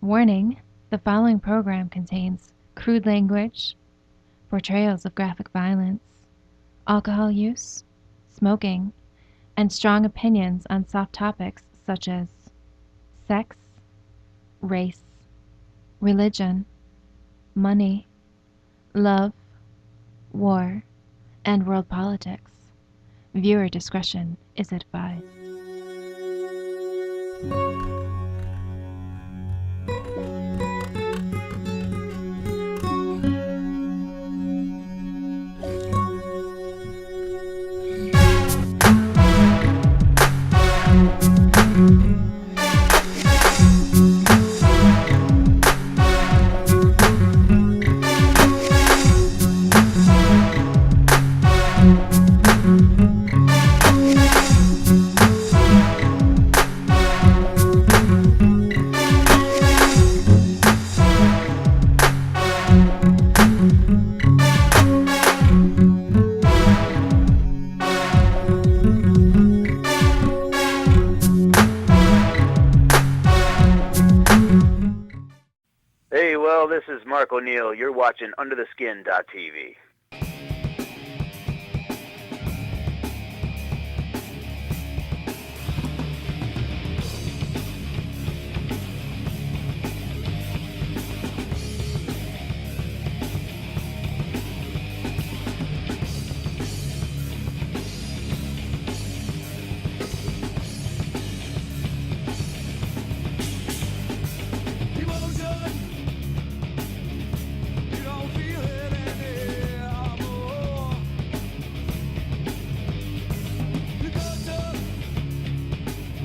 Warning, the following program contains crude language, portrayals of graphic violence, alcohol use, smoking, and strong opinions on soft topics such as sex, race, religion, money, love, war, and world politics. Viewer discretion is advised. This is Mark O'Neill. You're watching UnderTheSkin.tv.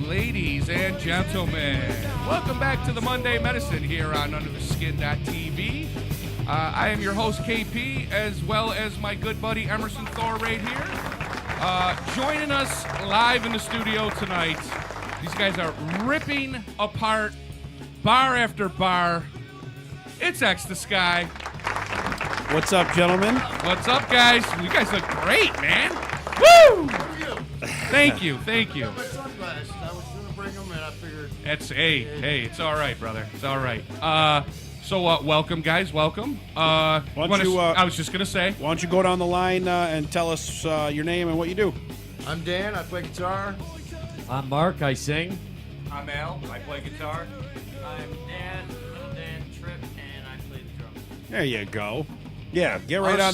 Ladies and gentlemen, welcome back to the Monday Medicine here on UnderTheSkin.tv. I am your host, KP, as well as my good buddy Emerson Thor right here. Joining us live in the studio tonight, these guys are ripping apart bar after bar. It's X the Sky. What's up, gentlemen? What's up, guys? You guys look great, man. Woo! Thank you. Hey, it's all right, brother. It's all right. So welcome, guys. Welcome. I was just gonna say. Why don't you go down the line and tell us your name and what you do? I'm Dan. I play guitar. I'm Mark. I sing. I'm Al. I play guitar. I'm Dan. Tripp, and I play the drums. There you go. Yeah, get right on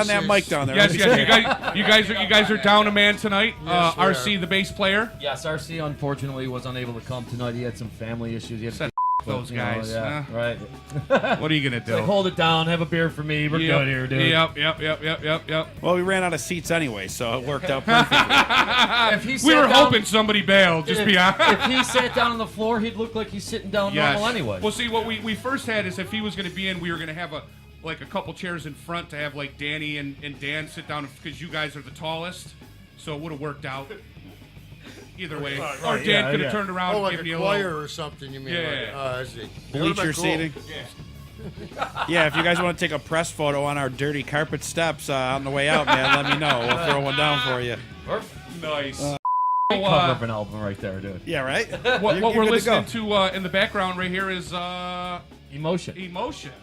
that mic down there. Yes. You guys are down a man tonight. Yes, RC, the bass player. Yes, RC unfortunately was unable to come tonight. He had some family issues. He had Said those guys. Yeah, right. What are you gonna do? Like, hold it down. Have a beer for me. We're good here, dude. Yep. Well, we ran out of seats anyway, so it worked out perfectly. We were hoping somebody bailed. Just be honest. If he sat down on the floor, he'd look like he's sitting down normal anyway. Well, see, what we first had is if he was going to be in, we were going to have a couple chairs in front to have like Danny and Dan sit down because you guys are the tallest, so it would have worked out either way. Or Dan could have turned around and like given a you choir or something, you mean? Yeah. I see. Bleacher seating. Yeah, if you guys want to take a press photo on our dirty carpet steps on the way out, man, let me know. We'll throw one down for you. Nice. Cover of an album right there, dude. Yeah, right? What we're listening to in the background right here is Emotions.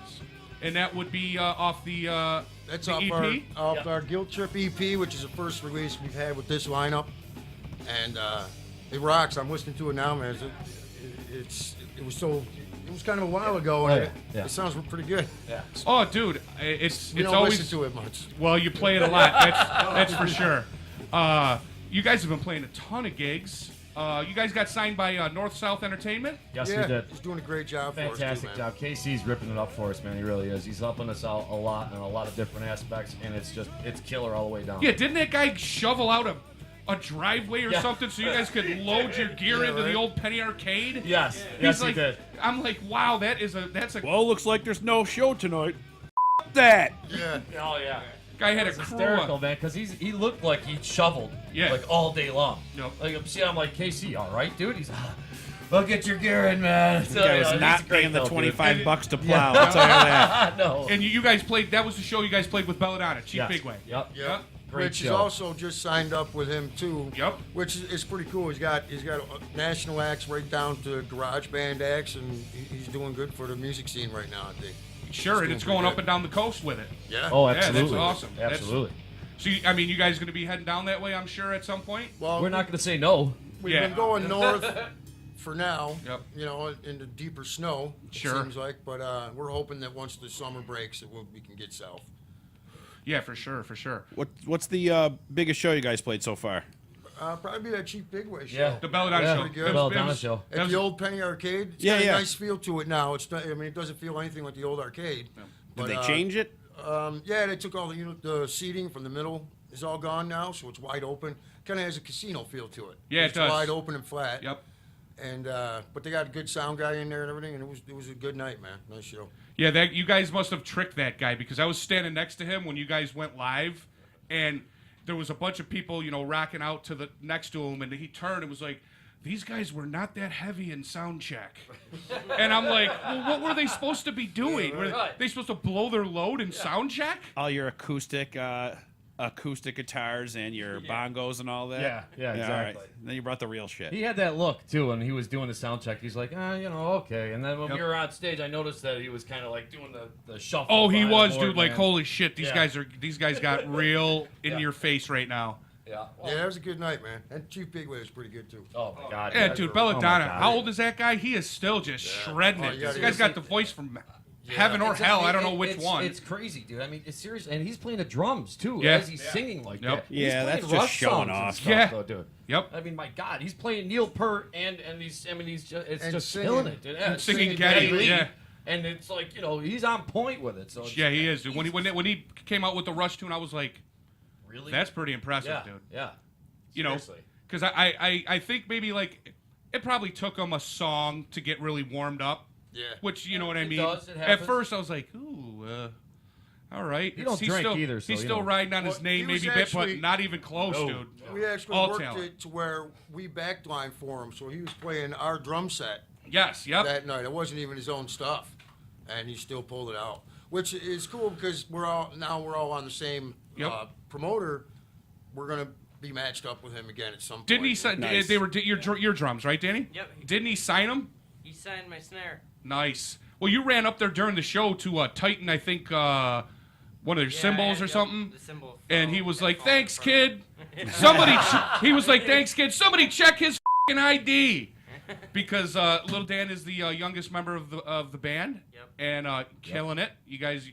And that would be off the That's the off EP? our Guilt Trip EP, which is the first release we've had with this lineup, and it rocks. I'm listening to it now, man. It was kind of a while ago, and it sounds pretty good. Yeah. Oh, dude, it's don't always listen to it much. Well, you play it a lot. That's for sure. You guys have been playing a ton of gigs. You guys got signed by North South Entertainment? Yes, we did. He's doing a great job for us, Fantastic too, man. job. KC's ripping it up for us, man. He really is. He's helping us out a lot in a lot of different aspects, and it's killer all the way down. Yeah, didn't that guy shovel out a driveway or something so you guys could load your gear into the old Penny Arcade? Yes, he did. I'm like, wow, that's a Well, looks like there's no show tonight. That. Yeah. Oh, yeah. guy had a It's crew. hysterical, man, because he looked like he shoveled like all day long. Yep. Like I'm like, KC, all right, dude? He's well, get your gear in, man. The guy was not paying the $25 to plow. Yeah. I'll tell you that. No. And you guys played. That was the show you guys played with Belladonna, Cheap Big Way. Yep. Yeah. Great Rich is show. also just signed up with him too. Yep. Which is pretty cool. He's got national acts right down to garage band acts, and he's doing good for the music scene right now, I think. Sure, and it's going up and down the coast with it. Yeah. Oh, Yeah, that's absolutely. awesome. Absolutely. So, I mean, you guys going to be heading down that way, I'm sure, at some point? Well, We're not going to say no. We've Yeah. been going north for now. Yep. You know, into deeper snow. Sure. It seems like, but we're hoping that once the summer breaks, we can get south. Yeah, for sure, for sure. What's the biggest show you guys played so far? Probably that Cheap Bigway show. Yeah. The Belladonna Yeah. Show. Pretty good. It was- Belladonna it was- Show. that At was- the old Penny Arcade. It's Yeah, got yeah. a nice feel to it now. It's not, I mean, it doesn't feel anything like the old arcade. Did But, they change it? Yeah, they took all the seating from the middle is all gone now, so it's wide open. Kind of has a casino feel to it. Yeah, it it's does. wide open and flat. Yep. And but they got a good sound guy in there and everything, and it was a good night, man. Nice show. Yeah, that you guys must have tricked that guy because I was standing next to him when you guys went live, and there was a bunch of people, rocking out to the next to him, and he turned and was like, "These guys were not that heavy in sound check," and I'm like, "Well, what were they supposed to be doing? Were they supposed to blow their load in sound check?" All your acoustic guitars and your bongos and all that. Yeah, all right. exactly. Then you brought the real shit. He had that look too when he was doing the sound check. He's like, okay. And then when Yep. we were on stage, I noticed that he was kind of like doing the shuffle. Oh, he behind the was, board, dude. Like, man. holy shit, these Yeah. guys got real in Yeah. your face right now. Yeah. Yeah, that was a good night, man. And Chief Bigway was pretty good too. Oh my God. Yeah, Yeah. dude, Oh, Belladonna. my God. How old is that guy? He is still just shredding Oh, it. you This gotta guy's hear got the voice from heaven or hell. I don't know which one. It's crazy, dude. I mean, it's serious, and he's playing the drums too. Yeah. As he's singing like Yep. that. He's Yeah, playing that's just Rush showing songs and off. stuff, Yeah. though, dude. Yep. I mean, my God, he's playing Neil Peart and he's just it's And just singing. killing it, dude. Yeah, Singing Geddy, Lee. yeah. And it's like he's on point with it. So it's, Yeah, he is. Dude. When he came out with the Rush tune, I was like, really that's pretty impressive, yeah, dude. yeah. You know, Seriously. because I think maybe like it probably took him a song to get really warmed up. Yeah. Which you know what I It mean. does, it At happens. first, I was like, ooh, all right. He don't He's drink still, either, so, he's you still know. riding on his Well, name, he was maybe a bit, actually- but not even close, No. dude. We actually All worked talent. it to where we backline for him, so he was playing our drum set Yes, yep. that night. It wasn't even his own stuff, and he still pulled it out, which is cool because we're all on the same Yep. promoter. We're gonna be matched up with him again at some point. Didn't he sign? Nice. They were your drums, right, Danny? Yep. Didn't he sign them? He signed my snare. Nice. Well, you ran up there during the show to Titan, I think, one of their cymbals or yep, something. The cymbal And fell- he was had like, fallen "Thanks, from- kid." Somebody, he was like, "Thanks, kid." Somebody check his f***ing ID, because Little Dan is the youngest member of the band, Yep. and killing it. You guys,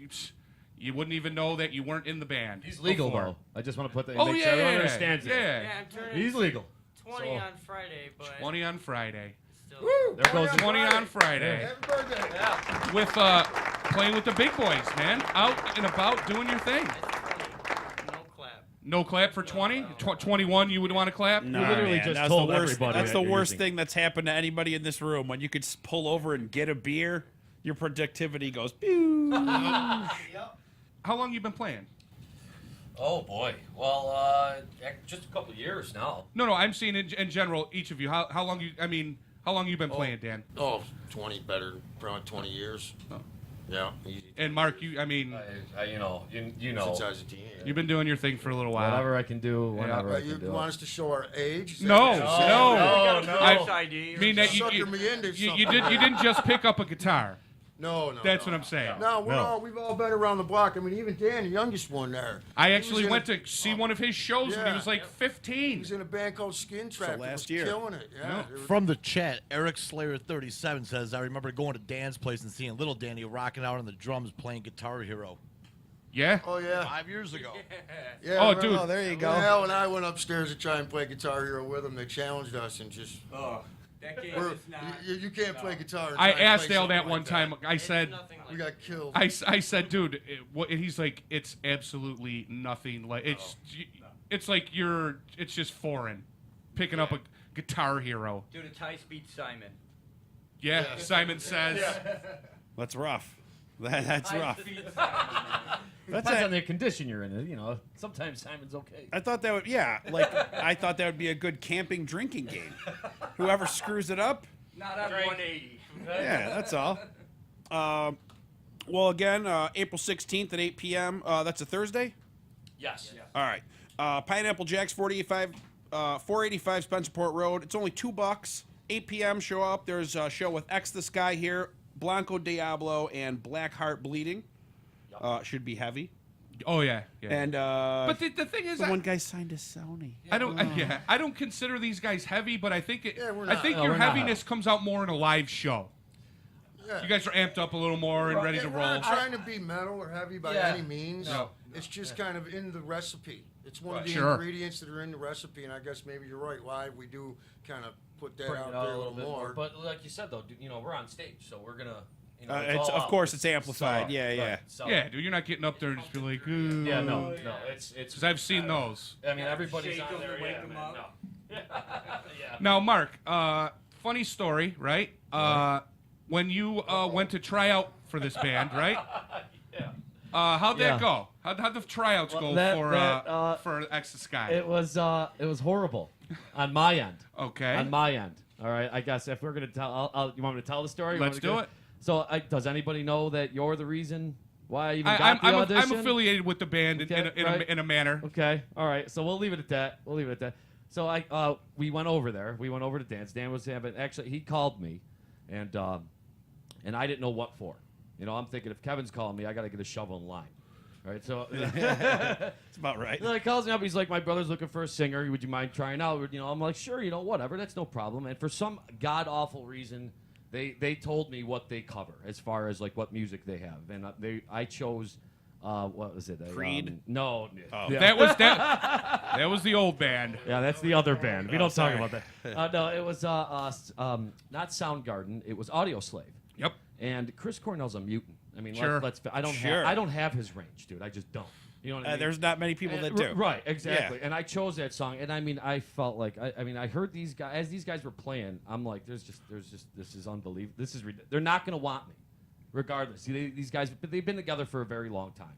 you wouldn't even know that you weren't in the band. He's legal before. though. I just want to put that. Oh make yeah, sure everyone understands it. yeah. Yeah, I'm turning He's legal. 20 So- on Friday, but 20 on Friday. still. Woo! There goes 20 on Friday. Happy birthday. With playing with the big boys, man. Out and about doing your thing. No clap. No clap for 20? 21 you would want to clap? No, literally man, just that's told the worst. everybody That's that the you're worst using. thing that's happened to anybody in this room. When you could pull over and get a beer, your productivity goes. Pew. How long you been playing? Oh boy. Well, just a couple of years now. No, I'm seeing in general each of you. How long you? I mean, how long you been playing, Dan? Oh, 20 better, probably 20 years. Oh. Yeah, easy. And Mark, you? I mean, You know. Since I was a teenager. you've been doing your thing for a little while. Whatever I can do, whatever I You can do. want us to show our age? Is that No, what you're saying? no. No I ID. mean that you Sucker me into you something. didn't just pick up a guitar. No. That's no. what I'm saying. No, No. we've all been around the block. I mean, even Dan, the youngest one there. I he actually was in went a- to see one of his shows when he Yeah. was like He 15. was in a band called Skin Trap. last was year. killing it. Yeah. they were- From the chat, Eric Slayer 37 says, I remember going to Dan's place and seeing Little Danny rocking out on the drums playing Guitar Hero Yeah. Oh yeah. 5 years ago. Yeah. Oh, remember- dude. Oh, there you go. Well, and I went upstairs to try and play Guitar Hero with them. They challenged us and just. Oh, that game We're, is not. you can't play guitar. and I try and asked play Al something that like one time. I It's said, nothing like We got killed. I said, dude, and he's like, it's absolutely nothing like it's like it's just foreign, picking up a Guitar Hero. Dude, it's high speed Simon. Yeah, Simon says. That's rough. That's rough. That's Depends a- on the condition you're in. You know, sometimes Simon's okay. I thought that would, I thought that would be a good camping drinking game. Whoever screws it up, Not on 180. yeah, that's all. Well, again, April 16th at 8 p.m. That's a Thursday. Yes. All right. Pineapple Jack's 485 Spencerport Road. It's only $2. 8 p.m. Show up. There's a show with X the Sky here, Blanco Diablo, and Black Heart Bleeding. Should be heavy. Oh yeah. And but the thing is, one guy signed to Sony. I don't consider these guys heavy, but I think No, your we're not. heaviness comes out more in a live show. Yeah. You guys are amped up a little more and ready to We're roll. not trying to be metal or heavy by Yeah. any means. No. It's just kind of in the recipe. It's one of the Sure. ingredients that are in the recipe, and I guess maybe you're right. Live, we do kind of put that Bring out it there out a little more. But like you said, though, we're on stage, so we're gonna. It's all of out. course it's amplified. Sell Yeah, out. yeah. Right, sell Yeah, out. dude, you're not getting up there and just be like, ooh. Yeah, no, it's Because I've seen those. I mean, everybody's Shake on them there. to wake Yeah, them man, up. no. Yeah. Now, Mark, funny story, right? When you went to try out for this band, right? Yeah. How'd that Yeah. go? How'd the tryouts Well, go for X the Sky? It was horrible on my end. Okay. On my end. All right. I guess if we're gonna tell, you want me to tell the story? You want Let's me to do it. So, does anybody know that you're the reason why I even got I'm, the I'm audition? affiliated with the band Okay, in a manner. Okay. All right. So we'll leave it at that. So we went over there. We went over to dance. Dan was having he called me, and I didn't know what for. You know, I'm thinking if Kevin's calling me, I got to get a shovel in line. All right. So It's about right. so he calls me up. He's like, my brother's looking for a singer. Would you mind trying out? You know, I'm like, sure. You know, whatever. That's no problem. And for some god awful reason, they told me what they cover as far as like what music they have, and I chose. What was it? Creed? No. Oh. Yeah. That was the old band. Yeah, that's the other band. We don't talk sorry. about that. No, it was not Soundgarden. It was Audio Slave. Yep. And Chris Cornell's a mutant. I mean, Sure. I don't Sure. I don't have his range, dude. I just don't. You know what I mean? There's not many people that do. Right, exactly. And I chose that song, and I mean, I felt like I heard these guys as these guys were playing. I'm like, there's just this is unbelievable. This is they're not gonna want me, regardless. See, these guys, but they've been together for a very long time.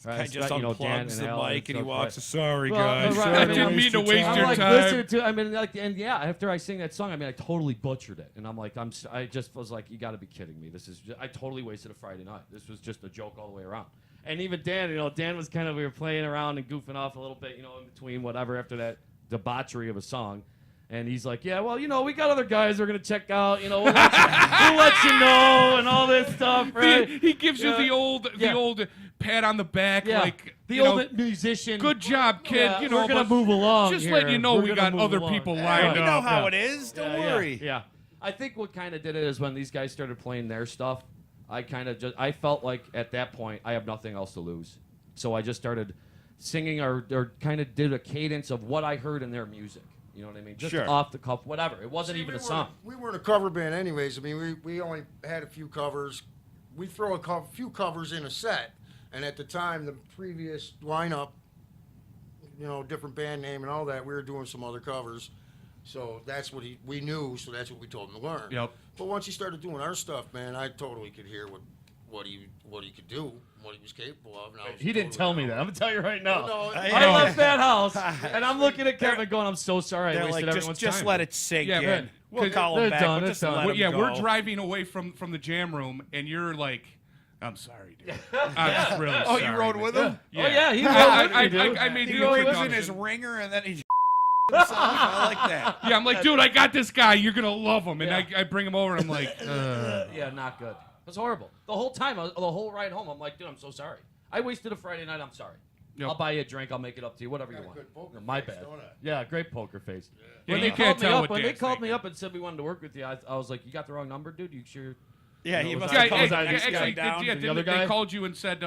Right? Guy just Dan unplugs the Al mic and he stuff, walks. right. Sorry, Well, guys. right, Sorry I didn't mean to waste I'm your like time. listening to. I mean, like, and yeah, after I sing that song, I mean, I totally butchered it, and I'm like, I just was like, you got to be kidding me. I totally wasted a Friday night. This was just a joke all the way around. And even Dan, you know, Dan was kind of, we were playing around and goofing off a little bit, you know, in between whatever after that debauchery of a song. And he's like, yeah, well, you know, we got other guys we're going to check out, you know, we'll let you know and all this stuff, right? He gives you the old pat on the back, like the you old know, musician. good job, kid. Yeah, You know, we're going to but move along Just here. letting you know We're we gonna got move other along. people Hey, lined we up. know how Yeah. it is. Don't Yeah, worry. Yeah. I think what kind of did it is when these guys started playing their stuff, I felt like at that point I have nothing else to lose. So I just started singing or kind of did a cadence of what I heard in their music. You know what I mean? Just Sure. off the cuff, whatever. It wasn't See, even we a song. We weren't a cover band anyways. I mean, we only had a few covers. We throw few covers in a set. And at the time, the previous lineup, you know, different band name and all that, we were doing some other covers. So that's what we knew, so that's what we told him to learn. Yep. But once he started doing our stuff, man, I totally could hear what he could do, what he was capable of. And I was He didn't totally tell me down. that. I'm gonna tell you right now. No, I left that house, and I'm looking at Kevin going, "I'm so sorry. I They're wasted like, everyone's just time." let it sink Yeah, in. man. We'll call they're him back. done, But they're just done. let Well, him yeah, go. we're driving away from the jam room, and you're like, I'm sorry, dude. I'm just really Oh, sorry. you rode with him? Yeah. Oh yeah, he I made He the was in introduction. his ringer and then he himself. I like that. Yeah, I'm like, dude, I got this guy. You're gonna love him, and Yeah. I bring him over. And I'm like, Yeah, not good. It was horrible. The whole time, the whole ride home, I'm like, dude, I'm so sorry. I wasted a Friday night. I'm sorry. Yep. I'll buy you a drink. I'll make it up to you. Whatever you Got a want. good poker My face, bad. don't I? Yeah, great poker face. Yeah, When you they can't called me tell up, what when they Dan's called me thinking. up and said we wanted to work with you, I was like, you got the wrong number, dude. You sure? Yeah, You he know, must was have I- called was I- the next guy actually, down. didn't the other they guy? called you and said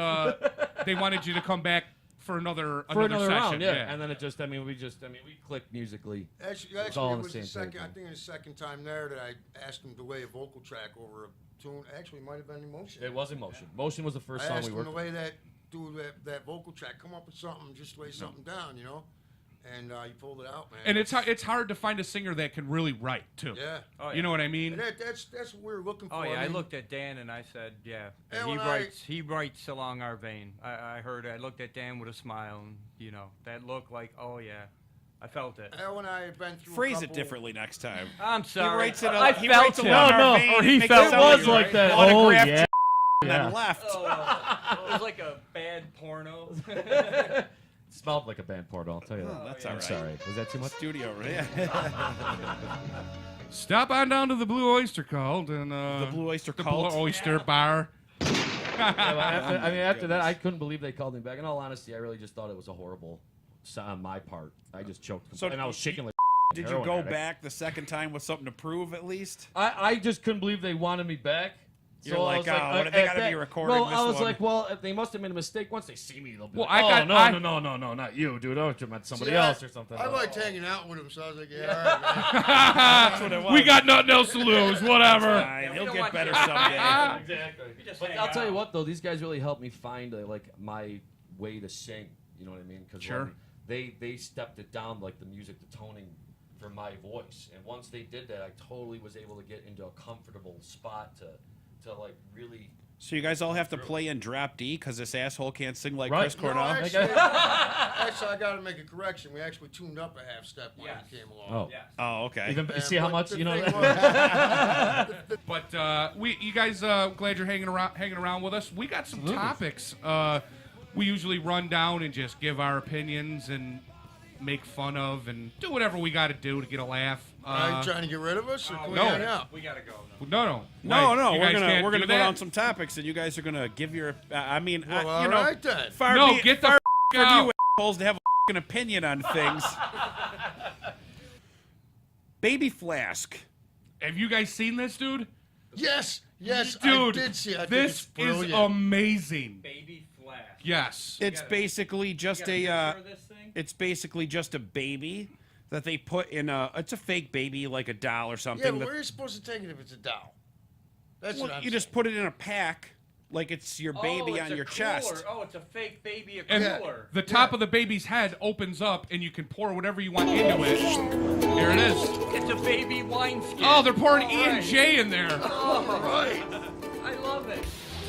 they wanted you to come back for another For session. round, yeah. And then it just, we clicked musically. Actually, all it on the was same the page, second. I man. think the second time there that I asked him to lay a vocal track over a tune. Actually, it might have been Emotion. It was Emotion. Motion was the first I song asked we him to worked. lay that vocal track. Come up with something. Just lay something down, you know. And he pulled it out, man. And it's hard to find a singer that can really write too. yeah. Oh, yeah. You know what I mean? And that's what we were looking for. Oh yeah, I mean, looked at Dan and I said, yeah, Yeah, he when he writes along our vein. I heard it. I looked at Dan with a smile, and you know that look like, oh yeah, I felt it. When I had been through. Phrase a it couple, differently next time. I'm sorry. writes it I he felt writes it. along No, our no, vein, or he makes felt it it was sound like right. that. Oh Autographed yeah. and then left. It was like a bad porno. smelled like a band portal, I'll tell you that. That's I'm all right. sorry. Was that too much? Studio, right? Stop on down to the Blue Oyster Cult and The Blue Oyster the Cult. Blue Oyster Bar. Yeah, well, after that, I couldn't believe they called me back. In all honesty, I really just thought it was a horrible on my part. I just choked. So and I was shaking like. Did you heroin go addict. back the second time with something to prove at least? I just couldn't believe they wanted me back. You're So I like, was oh, at they gotta that- be recording Well, this I was one. like, well, if they must have made a mistake. Once they see me, they'll be Well, like, I oh, got- no, not you, dude. Oh, you meant somebody See, else or something. I liked hanging out with him, so I was like, yeah, all right, man. That's what it was. We got nothing else to lose. Whatever. Fine, we he'll don't get want better you- someday. Exactly. just But hang I'll tell you out. what, though, these guys really helped me find like my way to sing. You know what I mean? Because Sure. they stepped it down, like the music, the toning for my voice. And once they did that, I totally was able to get into a comfortable spot to like really. So you guys all have to play in drop D because this asshole can't sing like Right. Chris Cornell? No, actually, I got to make a correction. We actually tuned up a half step when Yes. he came along. Oh. Yes. Oh, okay. Even, you And see how but much the you know. thing was- But you guys, glad you're hanging around with us. We got some topics. We usually run down and just give our opinions and make fun of and do whatever we got to do to get a laugh. Are you trying to get rid of us, or can we no. hang out? We gotta go. No. No, Wait, no, you we're guys gonna can't do go that? down some topics, and you guys are gonna give your. I mean, Well, you all know, right then. far No, be, get the far f- from out. you assholes to have a f***ing opinion on things. Baby Flask. Have you guys seen this, dude? Yes, yes, Dude, I did see it. I think this it's is brilliant. amazing. Baby Flash. Yes. It's gotta- basically just You got a. picture of this thing? It's basically just a baby that they put in a. It's a fake baby, like a doll or something. Yeah, but that- where are you supposed to take it if it's a doll? That's well, what I'm you just put it in a pack, like it's your baby it's on a your cooler. chest. Oh, it's a fake baby, a And cooler. the top of the baby's head opens up, and you can pour whatever you want into it. Here it is. It's a baby wineskin. Oh, they're pouring All E and right. J in there. Oh, Right. I love it.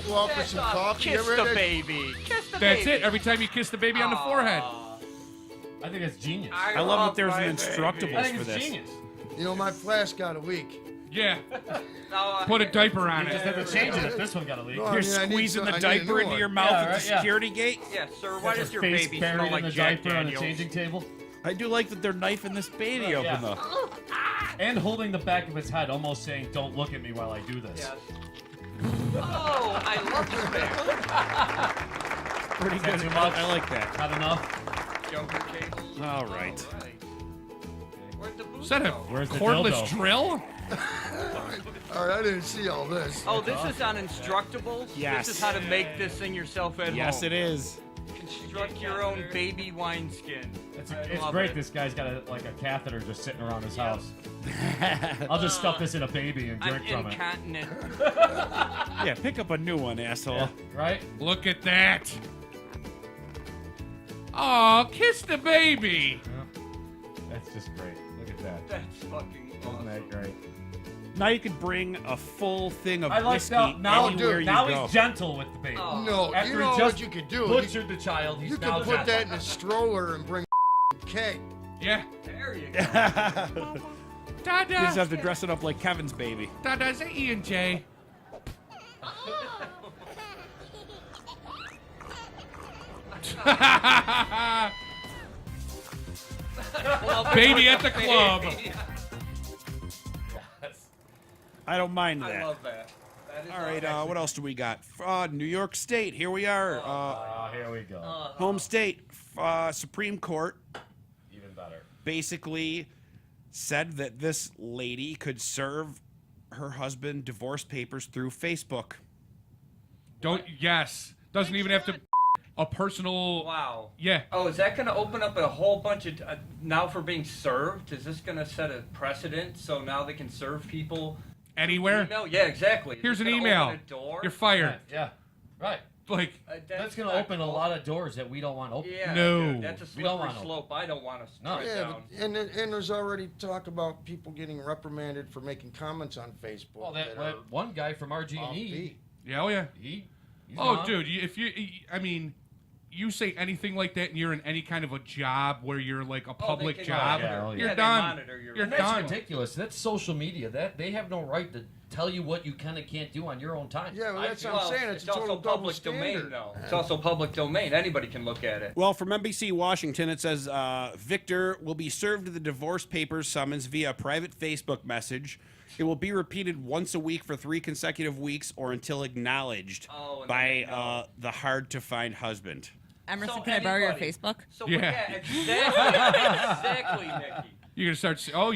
Go out for That's some a coffee. Kiss You ever the had- baby. Kiss the That's baby. it. Every time you kiss the baby on the forehead. I think it's genius. I love that there's an my Instructables baby. I think for it's this. genius. You know, my flask got a leak. Yeah. No, Put a diaper on You just it. have to change it if this one got a leak. No, I You're mean, I need squeezing some- the I need a diaper new into one. your mouth Yeah, at the right, yeah. security gate. Yes, sir. Why does your Face baby buried smell in like the Jack diaper on the Daniels? changing table, I do like that they're knifing this baby open yeah. though. and holding the back of his head, almost saying, "Don't look at me while I do this." Yes. Oh, I love this man. Pretty Is that good. too much? I like that. Not enough. Joker case. All right. Where'd the booze Is that a go? Where's the cordless dildo? drill? All right, I didn't see all this. Oh, this is on Instructables? Yes. This is how to make this thing yourself at home. Yes, it is. Construct your own baby wineskin. It's, I it's love great. it. This guy's got a catheter just sitting around his house. I'll just stuff this in a baby and I'm drink from it. incontinent. Yeah, pick up a new one, asshole. Right? Look at that. Oh, kiss the baby. That's just great. Look at that. That's fucking Isn't awesome. that great? Now you can bring a full thing of I like whiskey now. anywhere you Now go. he's gentle with the baby. Oh. No, After you he know just what you could do? Butchered the child. He's You now can put that gentle. in a stroller and bring cake. Yeah. There you go. You Dada. just have to dress it up like Kevin's baby. Dada, is that E and J? Baby at the club. I don't mind I that. love that. That is All right, actually- what else do we got? New York State, here we are. Here we go. Home State, Supreme Court Even better. basically said that this lady could serve her husband divorce papers through Facebook. Yes. Doesn't even have to. A personal. Wow. Yeah. Oh, is that going to open up a whole bunch of now for being served? Is this going to set a precedent so now they can serve people? Anywhere. Email? Yeah, exactly. Is Here's this an gonna email. open a door? You're fired. Yeah. Right. Like. That's going to not open a cool. lot of doors that we don't want open. Yeah, No. dude, that's a We don't slippery want 'em. slope. I don't want to No. tread Yeah, down. but, and there's already talk about people getting reprimanded for making comments on Facebook. Well, that are one guy from RG&E, offbeat. Yeah. Oh yeah. he's Oh, gone. dude. I mean, you say anything like that, and you're in any kind of a job where you're like a public can job, monitor. Yeah, you're they done. monitor your- You're And that's done. ridiculous. That's social media. That they have no right to tell you what you can and can't do on your own time. Yeah, well, I that's feel- what I'm saying. It's a total also double public domain, standard. though. It's also public domain. Anybody can look at it. Well, from NBC Washington, it says Victor will be served the divorce papers summons via private Facebook message. It will be repeated once a week for 3 consecutive weeks or until acknowledged Oh, and by then the hard-to-find husband. Emerson, So can I borrow your anybody- Facebook? So Yeah. exactly, Nikki. You're gonna start. Oh,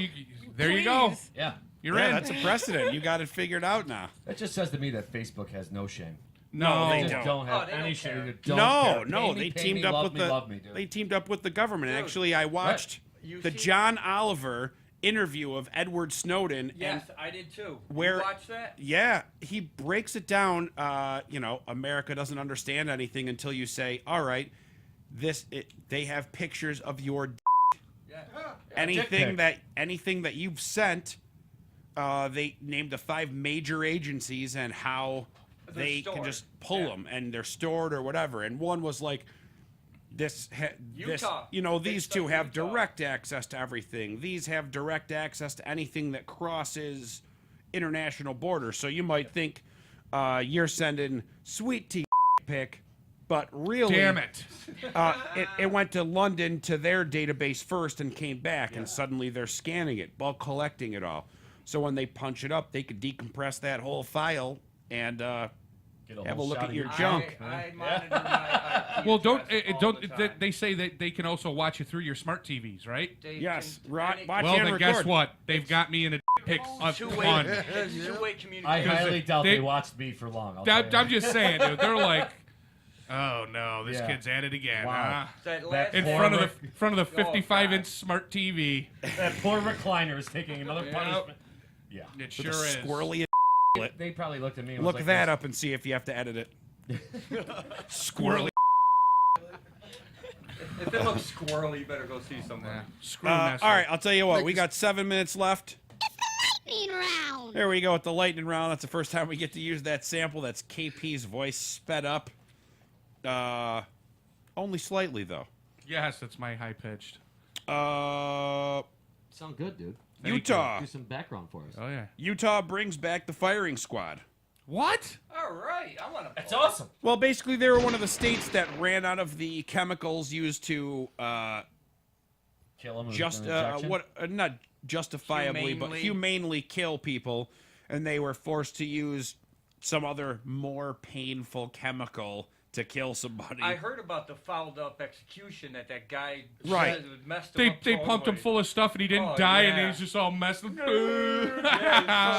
there you go. Please. Yeah. You're Yeah, in. that's a precedent. You got it figured out now. That just says to me that Facebook has no shame. No, they They just don't. don't have Oh, they any don't shame. care. They don't No, care. no, Pay me, they pay teamed me, up love with me, the love me, dude. they teamed up with the government. Dude. Actually, I watched You the see- John Oliver interview of Edward Snowden. Yes, and I did too. Where- You watch that? yeah, he breaks it down. America doesn't understand anything until you say, "All right, they have pictures of your Yeah. anything pic. that you've sent." They named the 5 major agencies and how They're they can stored. just pull Yeah. them, and they're stored or whatever. And one was like, this, Utah. these Big two stuff have Utah. direct access to everything. These have direct access to anything that crosses international borders. So you might think you're sending sweet tea pic, but really, Damn it. it went to London to their database first and came back, and suddenly they're scanning it, bulk collecting it all. So when they punch it up, they could decompress that whole file and Get have a whole look shot at of your your junk. I monitor my IP Well, don't address all don't. the They, time. they say that they can also watch you through your smart TVs, right? They Yes, can- right. and it- Watch Well, and then record. guess what? They've got me in a pic a Two-way, ton. there's two-way communication. I highly doubt they- they watched me for long. I'll tell you I'm that. just saying, dude. They're like, oh no, this Yeah. kid's at it again. Wow. Huh? That That last In poor front of Rick- the 55-inch God. smart TV. That poor recliner is taking another Yep. punishment. Yeah. It With sure a is. squirrely. They probably looked at me and Look was like that this. up and see if you have to edit it. Squirrely. If it looks squirrely, you better go see someone. Yeah. Screw All Nestle. right, I'll tell you what. We got 7 minutes left. Lightning round. There we go with the lightning round. That's the first time we get to use that sample. That's KP's voice sped up. Only slightly though. Yes, that's my high pitched. Sound good, dude. Thank Utah. Do some background for us. Oh yeah. Utah brings back the firing squad. What? All right, I want to. That's awesome. Well, basically, they were one of the states that ran out of the chemicals used to Kill him with just an injection? not justifiably, but humanely kill people, and they were forced to use some other more painful chemical to kill somebody. I heard about the fouled up execution that guy Right. said messed him up They pumped him totally. full of stuff and he didn't Oh, die, yeah. and he's just all messed up.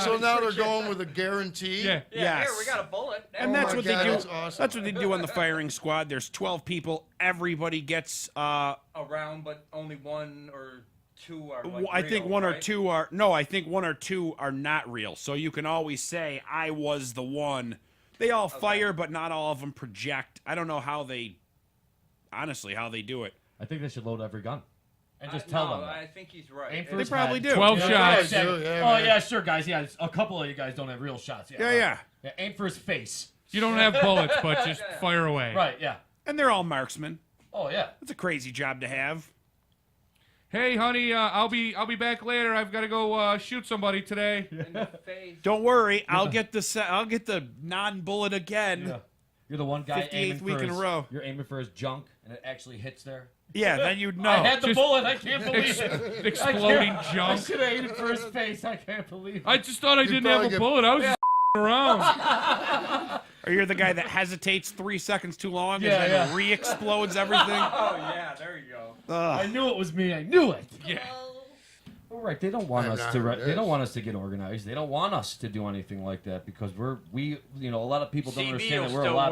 So now they're going with a guarantee. Yeah. Yeah, Yes. here we got a bullet. And Oh that's my what God, they do. that's awesome. That's what they do on the firing squad. There's 12 people. Everybody gets. Around, but only one or two are. Like I think real, one or right? two are. No, I think one or two are not real. So you can always say, "I was the one." They all fire, but not all of them project. I don't know how they. Honestly, how they do it. I think they should load every gun. And just tell no, them. that. I think he's right. Aim for They his probably head. do. 12 Yeah, shots. yeah, Yeah, oh man. yeah, sure, guys. Yeah, a couple of you guys don't have real shots. Yeah, Yeah, right. yeah. Aim for his face. You don't have bullets, but just fire away. Right. Yeah. And they're all marksmen. Oh yeah. It's a crazy job to have. Hey, honey, I'll be back later. I've got to go shoot somebody today. In the face. Don't worry, I'll get the non-bullet again. Yeah. You're the one guy 58th aiming for week in a his, row. You're aiming for his junk, and it actually hits there. Yeah, then you'd know. I had the just bullet. I can't believe it. Exploding I junk. should have aimed for his face. I can't believe it. I just thought I didn't have probably a get- bullet. I was just around. Or you're the guy that hesitates 3 seconds too long Yeah, and then yeah. re-explodes everything. Oh yeah, there you go. I knew it was me. I knew it. Yeah. All right, they don't want I'm us not to. who it They don't is. want us to get organized. They don't want us to do anything like that because we you know a lot of people don't CB understand that will we're a still lot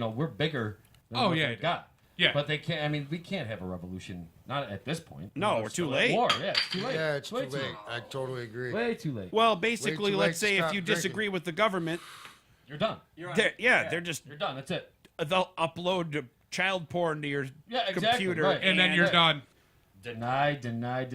work. we're bigger. Than Oh, what yeah, they got. Yeah. But they can't. I mean, we can't have a revolution. Not at this point. No, We're we're still too at late. War. Yeah, it's too late. Yeah, it's too Way late. I totally agree. Way too late. Well, basically, Way too let's late to say if stop you drinking. disagree with the government, You're done. You're on. they're just You're done. That's it. they'll upload child porn to your Yeah, exactly, computer, right. And then you're done. Deny. Deny.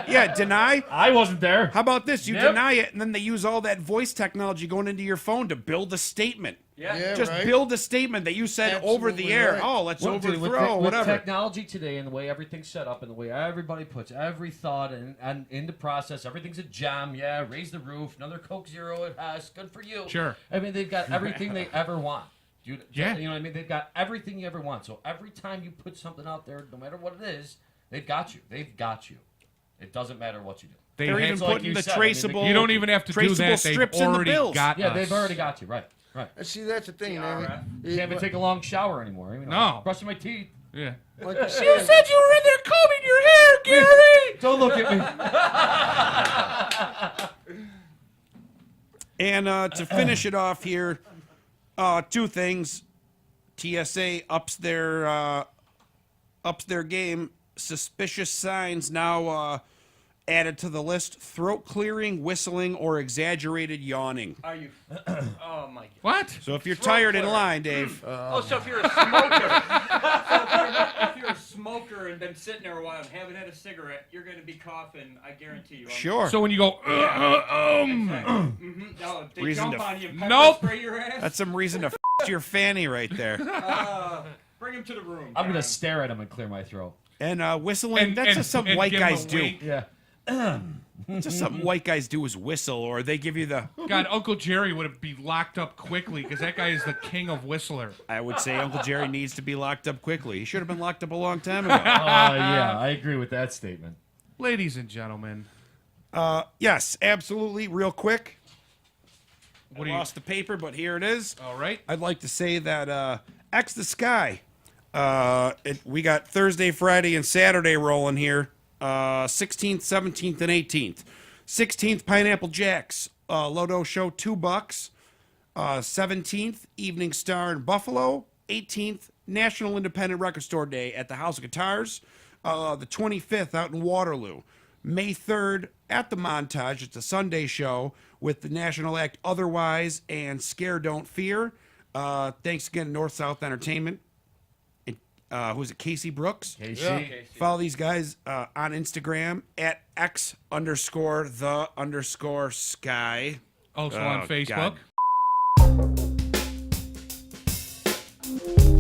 Yeah, deny. I wasn't there. How about this? You Yep. deny it, and then they use all that voice technology going into your phone to build a statement. Yeah. Just right. build a statement that you said over the Absolutely air. right. Oh, let's Well, dude, overthrow, with whatever. technology today and the way everything's set up and the way everybody puts every thought and in the process, everything's a gem. Yeah, raise the roof, another Coke Zero it has. Good for you. Sure. I mean, they've got everything they ever want. Dude, Yeah. You know what I mean? They've got everything you ever want. So every time you put something out there, no matter what it is, they've got you. They've got you. It doesn't matter what you do. They're have- even like putting you the said, I mean, traceable. You don't even have to do traceable that. They've strips in the already bills. got Yeah, us. they've already got you. Right. And see, that's the thing, man. Can't even take a long shower anymore. You know, No. Brushing my teeth. Yeah. Like you You said, said you were in there combing your hair, Gary. Don't look at me. And to finish it off here, two things. TSA ups their game. Suspicious signs now added to the list: throat clearing, whistling, or exaggerated yawning. Are you? Oh my God. What? So if you're tired in line, Dave, So if you're a smoker, if you're a smoker and been sitting there a while and haven't had a cigarette, you're going to be coughing. I guarantee you. sure. So when you go, No, they Reason jump to- on you and pepper Nope. spray your ass. That's some reason to your fanny right there. Bring him to the room. I'm gonna John. stare at him and clear my throat. And whistling, that's just something and white give him guys a do. wink. Yeah. Just something white guys do is whistle, or they give you the. God, Uncle Jerry would be locked up quickly because that guy is the king of whistler. I would say Uncle Jerry needs to be locked up quickly. He should have been locked up a long time ago. Yeah, I agree with that statement. Ladies and gentlemen, Yes, absolutely. Real quick. what I do you? lost the paper, but here it is. All right. I'd like to say that X the Sky. We got Thursday, Friday, and Saturday rolling here. 16th, 17th, and 18th. 16th, Pineapple Jacks. Lodo Show, $2. 17th, Evening Star in Buffalo. 18th, National Independent Record Store Day at the House of Guitars. The 25th, out in Waterloo. May 3rd, at the Montage. It's a Sunday show with the national act Otherwise and Scare Don't Fear. Thanks again to North South Entertainment. Who's it? Casey Brooks. KC. Follow these guys on Instagram at X_the_sky. Also on Oh, Facebook. God.